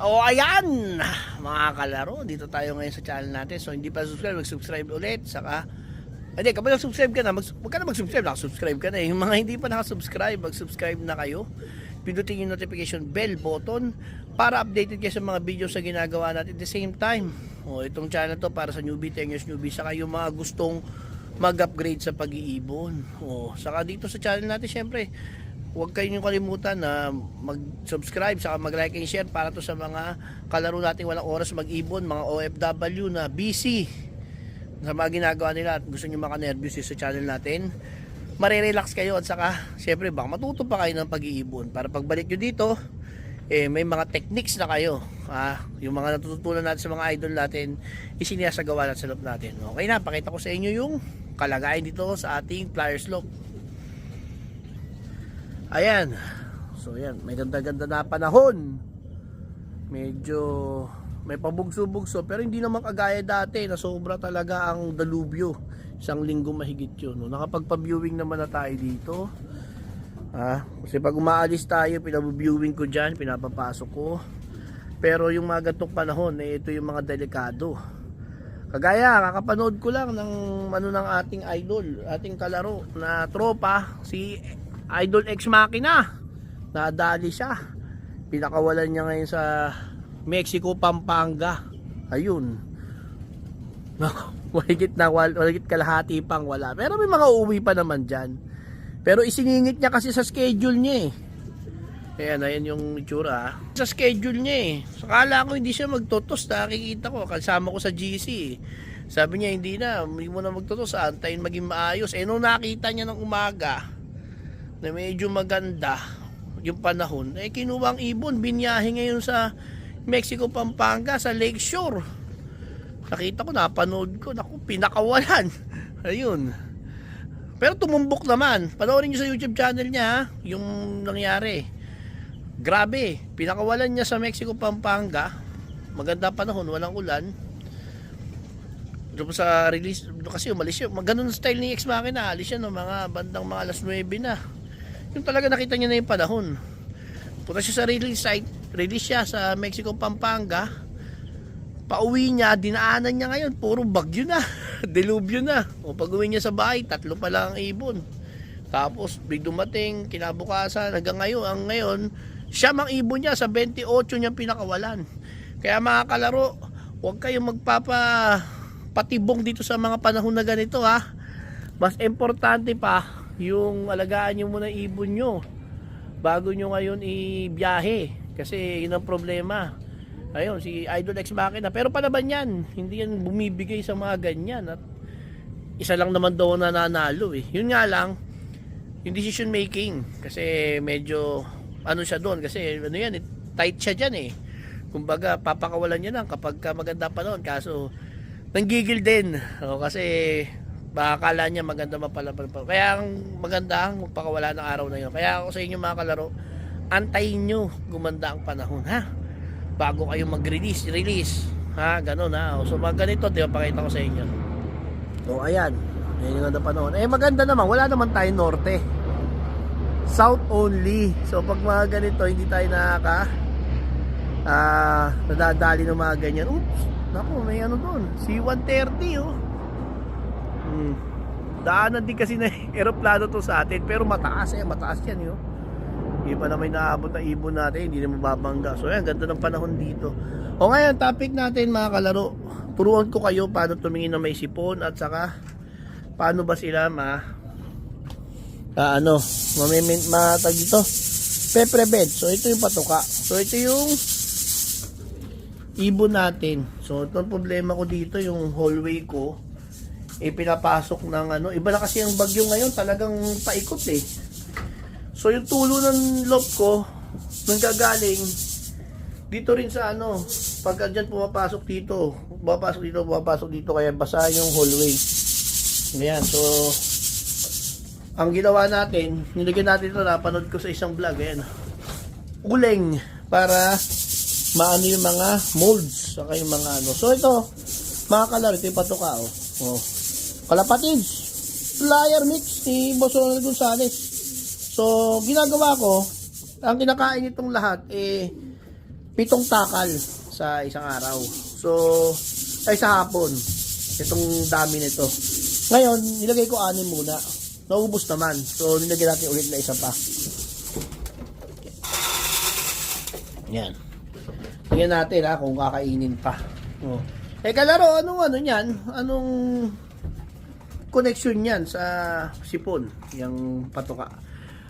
O ayan, mga kalaro, dito tayo ngayon sa channel natin. So hindi pa subscribe, mag-subscribe ulit. Saka, hindi, kapag nag-subscribe ka na, wag ka na mag-subscribe, nakasubscribe ka na. Yung mga hindi pa nakasubscribe, mag-subscribe na kayo. Pindutin yung notification bell button para updated kayo sa mga videos na ginagawa natin at the same time. O itong channel to para sa newbie, 10 years newbie, saka yung mga gustong mag-upgrade sa pag-iibon. O saka dito sa channel natin, syempre, huwag kayong kalimutan na mag-subscribe saka mag-like and share para to sa mga kalaro nating walang oras mag-ibon, mga OFW na busy sa mga ginagawa nila at gusto nyo maka-nervous sa channel natin. Marirelax kayo at saka syempre baka matuto pa kayo ng pag-iibon para pagbalik nyo dito may mga techniques na kayo. Yung mga natututunan natin sa mga idol natin isinasagawa natin sa loob natin. Okay na, pakita ko sa inyo yung kalagayan dito sa ating Flyers Lock. Ayan. So yan, may ganda-ganda na panahon. Medyo may pabugso-bugso pero hindi naman kagaya dati na sobra talaga ang dalubyo. Isang linggo mahigit yun. No? Nakapagpa-viewing naman na tayo dito. Kasi pag umaalis tayo, pinabu-viewing ko dyan, pinapapasok ko. Pero yung mga gantong panahon, ito yung mga delikado. Kagaya, kakapanood ko lang ng ng ating idol, ating kalaro na tropa, si Idol Ex Machina. Nadali siya. Pinakawalan niya ngayon sa Mexico, Pampanga. Ayun. Waligit kalahati pang wala. Pero may mga uuwi pa naman dyan. Pero isiningit niya kasi sa schedule niya Ayan, ayan yung itsura. Sa schedule niya Sakala ko hindi siya magtotos. Nakikita ko, kasama ko sa GC Sabi niya hindi mo na magtotos. Antayin maging maayos. Nung nakita niya ng umaga na medyo maganda yung panahon, kinuha ang ibon, binyahe ngayon sa Mexico, Pampanga, sa Lakeshore. Nakita ko, napanood ko, pinakawalan. Ayun. Pero tumumbok naman. Panoorin nyo sa YouTube channel niya, yung nangyari. Grabe, pinakawalan niya sa Mexico, Pampanga. Maganda panahon, walang ulan. Doon sa release, kasi umalis siya. Ganun style ni Ex Machina, alis siya no, mga bandang mga alas 9 na. Yung talaga nakita niya na yung panahon. Punta siya sa release site, release siya sa Mexico, Pampanga. Pauwi niya, dinaanan niya ngayon, puro bagyo na. Delubyo na. O pag uwi niya sa bahay, 3 pa lang ang ibon. Tapos big dumating, kinabukasan, hanggang ngayon, siya mang ibon niya sa 28 niya pinakawalan. Kaya mga kalaro, huwag kayong patibong dito sa mga panahon na ganito Mas importante pa yung alagaan nyo muna ibon nyo bago nyo ngayon ibiyahe, kasi yun ang problema. Ayun, si Idol Ex Machina, pero palaban yan, hindi yan bumibigay sa mga ganyan at isa lang naman daw nananalo Yun nga lang yung decision making, kasi medyo siya doon, kasi yan tight siya dyan kumbaga papakawalan niya lang kapag maganda pa noon, kaso nanggigil din kasi baka akala niya maganda mapala. Kaya ang maganda ang magpakawala ng araw na yun. Kaya ako sa inyo mga kalaro, antayin nyo gumanda ang panahon bago kayo mag-release ganun So mga ganito, pakita ko sa inyo. So ayan, yung ganda panahon. Maganda naman, wala naman tayo norte, south only. So pag mga ganito, hindi tayo nadadali ng mga ganyan. Oops, naku, may doon, C-130 daanan din kasi na aeroplano to sa atin, pero mataas yan hindi pa na may naabot na ibon natin, hindi na mababangga. So ayan, ganda ng panahon dito. Ngayon, topic natin mga kalaro, turuan ko kayo paano tumingin na may sipon at saka paano ba sila dito pe-prevent. So ito yung patuka, so ito yung ibon natin. So ito ang problema ko dito, yung hallway ko pinapasok ng iba na kasi ang bagyo ngayon, talagang paikot So yung tulo ng loop ko nang gagaling dito rin sa pagka dyan pumapasok dito, kaya basa yung hallway. Ayan, so ang ginawa natin, nilagyan natin ito, napanood ko sa isang vlog, uling para maano yung mga molds saka yung mga So ito mga kalaro, ito yung patuka Kalapatids, flyer mix ni Boss Ronald Gonzales. So ginagawa ko, ang kinakain itong lahat 7 takal sa isang araw. So, ay sa hapon. Itong dami nito. Ngayon, nilagay ko 6 muna. Naubos naman. So, nilagay natin ulit na isa pa. Yan. Tingnan natin ha, kung kakainin pa. Oh. Kalaro, anong ano niyan? Anong connection niyan sa sipon? Yung patuka.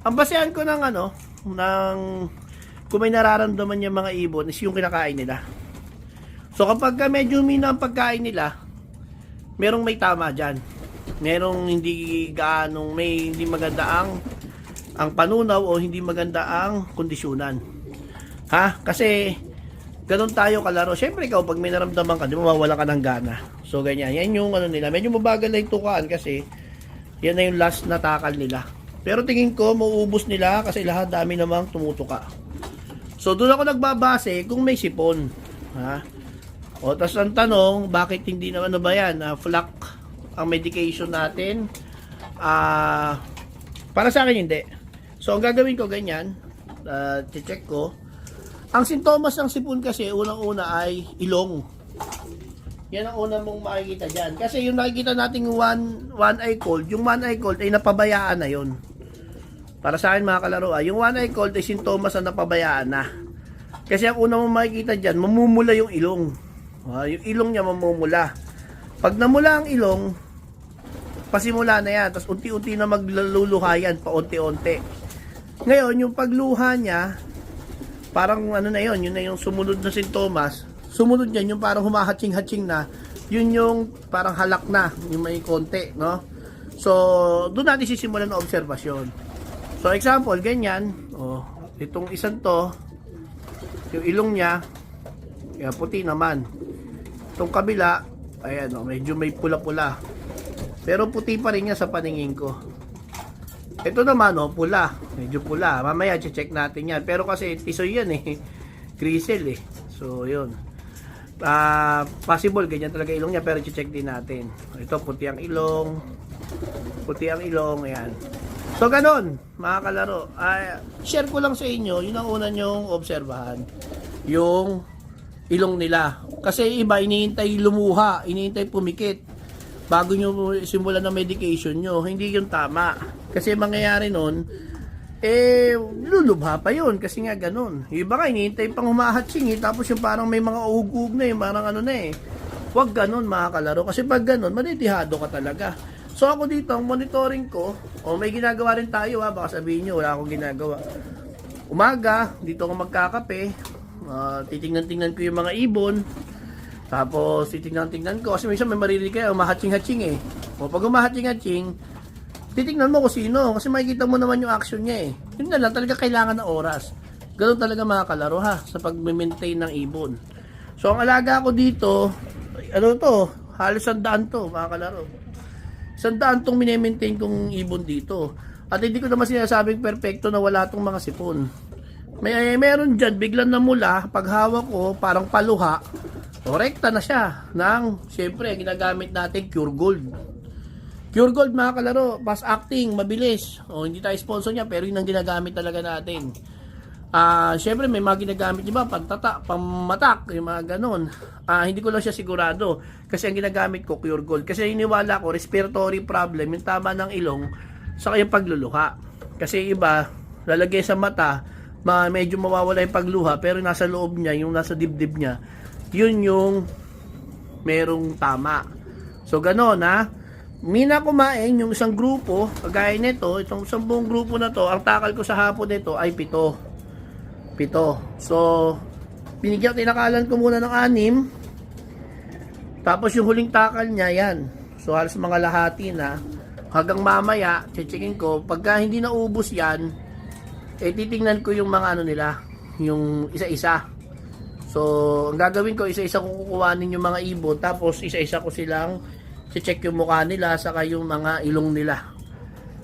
Ang basehan ko ng kung may nararamdaman yung mga ibon is yung kinakain nila. So kapag medyo humina ang pagkain nila, merong may tama dyan. Merong hindi maganda ang panunaw o hindi maganda ang kondisyonan. Ha? Kasi ganun tayo kalaro. Siyempre ikaw pag may naramdaman ka, di mo mawala ka ng gana. So ganyan. Yan yung nila. Medyo mabagal na yung tukaan kasi yan na yung last na takal nila. Pero tingin ko mauubos nila kasi lahat dami namang tumutuka. So doon ako nagbabase kung may sipon. Ha? O tas ang tanong, bakit hindi naman ba yan? Flak ang medication natin. Para sa akin hindi. So ang gagawin ko ganyan, check ko. Ang sintomas ng sipon kasi, unang-una ay ilong. Yan ang unang mong makikita dyan. Kasi yung nakikita nating one eye cold, yung one eye cold ay napabayaan na yun. Para sa akin mga kalaro, yung one eye cold ay sintomas na napabayaan na. Kasi ang unang mong makikita dyan, mamumula yung ilong. Yung ilong niya mamumula. Pag namula ang ilong, pasimula na yan. Tapos unti-unti na magluluha yan, paunti-unti. Ngayon, yung pagluha niya, parang na yun na yung sumunod na sintomas. Sumunod yan yung parang humahatching-hatching na. Yun yung parang halak na, yung may konti, no? So, doon natin sisimulan ng obserbasyon. So, example, ganyan. Itong isang to, yung ilong niya, puti naman. Itong kabila, ayan, medyo may pula-pula. Pero puti pa rin niya sa paningin ko. Ito naman, pula. Medyo pula. Mamaya, check natin yan. Pero kasi, tisoy yan Grisel So, yun. Possible, ganyan talaga ilong niya. Pero check din natin. Ito, puti ang ilong. Puti ang ilong. Ayan. So, ganun, mga kalaro. Share ko lang sa inyo, yun ang una nyong obserbahan. Yung ilong nila. Kasi iba, iniintay lumuha. Iniintay pumikit. Bago nyo simulan ng medication nyo. Hindi yung tama. Kasi mangyayari nun, lulubha pa yun. Kasi nga ganun. Yung iba nga, iniintay pang humahatsing tapos yung parang may mga uhug-uhug na parang Huwag ganun mga kalaro. Kasi pag ganun, manitihado ka talaga. So ako dito, ang monitoring ko, may ginagawa rin tayo baka sabihin nyo, wala akong ginagawa. Umaga, dito ako magkakape. Titingnan-tingnan ko yung mga ibon. Tapos titingnan-tingnan ko. Kasi minsan may maririnig kayo, umahatsing-hatsing pag umahatsing-hatsing, titingnan mo kung sino. Kasi makikita mo naman yung action niya Yun na lang, talaga kailangan ng oras. Ganun talaga mga kalaro sa pag-maintain ng ibon. So ang alaga ko dito, halos 100 to mga kalaro. 100 tong mini-maintain kong ibon dito. At hindi ko naman sinasabing perfecto na wala tong mga sipon. Meron dyan, biglang namula, pag hawak ko, parang paluha, rekta na siya siyempre, ginagamit natin Cure Gold. Cure Gold mga kalaro, fast acting, mabilis. Hindi tayo sponsor niya, pero yun ang ginagamit talaga natin. Siyempre, may mga ginagamit, diba? Pamatak, yung mga ganon. Hindi ko lang siya sigurado. Kasi ang ginagamit ko, Cure Gold. Kasi iniwala ko, respiratory problem, yung tama ng ilong, sa kayong pagluluha. Kasi iba, lalagay sa mata, medyo mawawala yung pagluha, pero nasa loob niya, yung nasa dibdib niya, yun yung merong tama. So, ganon Mina kumain yung isang grupo, kagaya nito, itong 10 grupo na to, ang takal ko sa hapon nito ay 7. So, tinakalan ko muna ng 6. Tapos yung huling takal niya, yan. So, halos mga lahati na. Hanggang mamaya, checkin ko, pagka hindi naubos yan, titingnan ko yung mga nila, yung isa-isa. So, ang gagawin ko, isa-isa ko kukuhanin yung mga ibon, tapos isa-isa ko silang check yung mukha nila, saka yung mga ilong nila.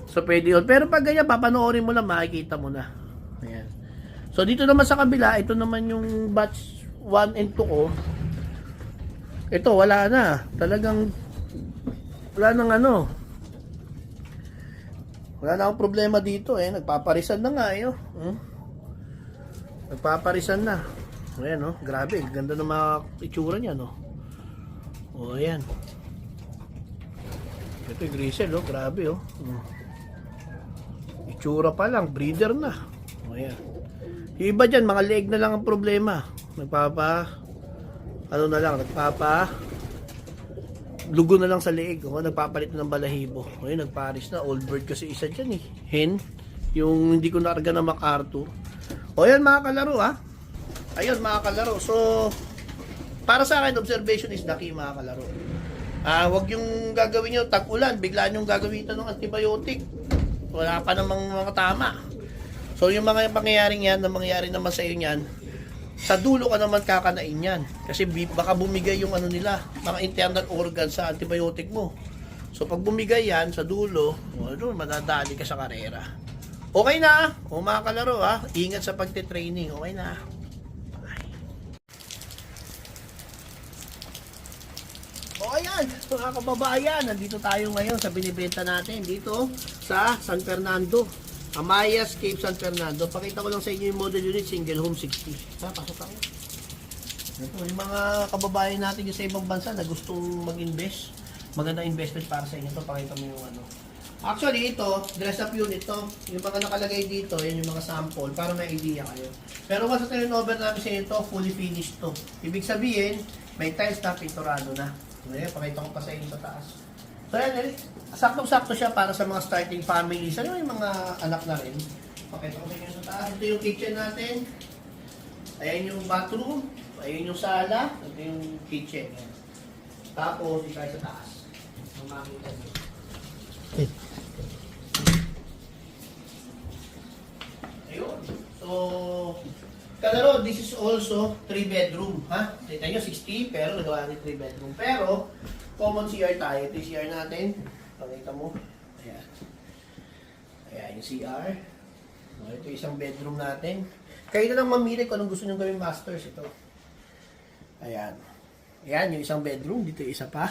So, pwede yun. Pero pag ganyan, papanoorin mo lang, makikita mo na. Ayan. So, dito naman sa kabila, ito naman yung batch 1 and 2 ko. Ito, wala na. Talagang, wala nang wala na akong problema dito Nagpaparisan na nga Nagpaparisan na. Ayan, no? Grabe. Ganda ng mga itsura niya, no? O, ayan. Ito yung grisel, oh. Grabe, oh. Itsura pa lang. Breeder na. O, ayan. Yung iba dyan, mga leg na lang ang problema. Lugo na lang sa leeg. O, nagpapalit na ng balahibo. O, yun, nagparis na. Old bird kasi isa dyan, eh. Hen. Yung hindi ko naarga na MacArthur. O, yan, mga kalaro, ha. Ayun, mga kalaro. So, para sa akin, observation is the key, mga kalaro. Wag yung gagawin nyo, tag-ulan, biglaan yung gagawin ito ng antibiotic. Wala pa namang mga tama. So, yung mga pangyayaring yan, na mangyayari naman sa iyo yan, sa dulo ka naman kakanain yan. Kasi baka bumigay yung ano nila, mga internal organ sa antibiotic mo. So, pag bumigay yan sa dulo, madadali ka sa karera. Okay na, o mga kalaro, ha? Ingat sa pagtitraining. Okay na. O ayan, mga kababayan, nandito tayo ngayon sa binibenta natin dito sa San Fernando. Amayas, Cape San Fernando. Pakita ko lang sa inyo yung model unit, single home 60. Pasok ako. Ito, yung mga kababayan natin yung sa ibang bansa na gustong mag-invest. Magandang investment para sa inyo. Ito, pakita mo yung ano. Actually, ito, dress up unit to. Yung mga nakalagay dito, yan yung mga sample para may idea kayo. Pero once na turnover namin sa ito, fully finished to. Ibig sabihin, may tiles na pinturado na. Ngayon, pakita ko pa sa inyo sa taas. So yan, saktong-sakto siya para sa mga starting families. Ano yung mga anak na rin? Pakita ko sa inyo sa taas. Ito yung kitchen natin. Ayan yung bathroom. Ayan yung sala. Ito yung kitchen. Tapos, isa sa taas. Ang makikita nyo. Ayun. So, kalaro, this is also 3 bedroom, ha? Kita nyo, 60, pero nagawa natin 3 bedroom. Pero, common CR tayo. Ito yung CR natin. Pakita mo. Ayan. Ayan yung CR. Ito yung isang bedroom natin. Kayo na lang mamili kung anong gusto nyo gawing masters. Ito. Ayan. Ayan yung isang bedroom. Dito yung isa pa.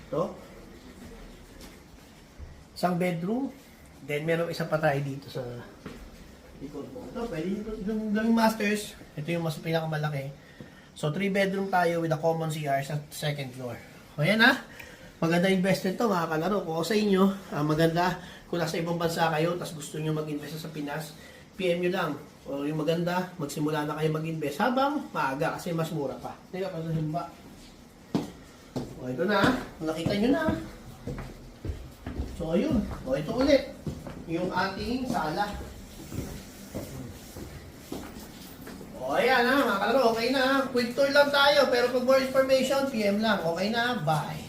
Ito. Isang bedroom. Then, meron isa pa tayo dito sa likod mo. Ito, pwede yung gawing masters. Ito yung mas pinakamalaki. So, 3 bedroom tayo with a common CR sa second floor. O yan ha. Maganda investment to mga kalaro. Kung sa inyo, maganda kung nasa ibang bansa kayo tapos gusto nyo mag-invest sa Pinas, PM nyo lang. O yung maganda, magsimula na kayo mag-invest habang maaga kasi mas mura pa. Ito yung kasasimba. O ito na. Nakita nyo na. So, ayun. O ito ulit. Yung ating sala. O, ayan ha, mga kalaro, okay na. Quick tour lang tayo, pero pag more information, PM lang. Okay na, bye.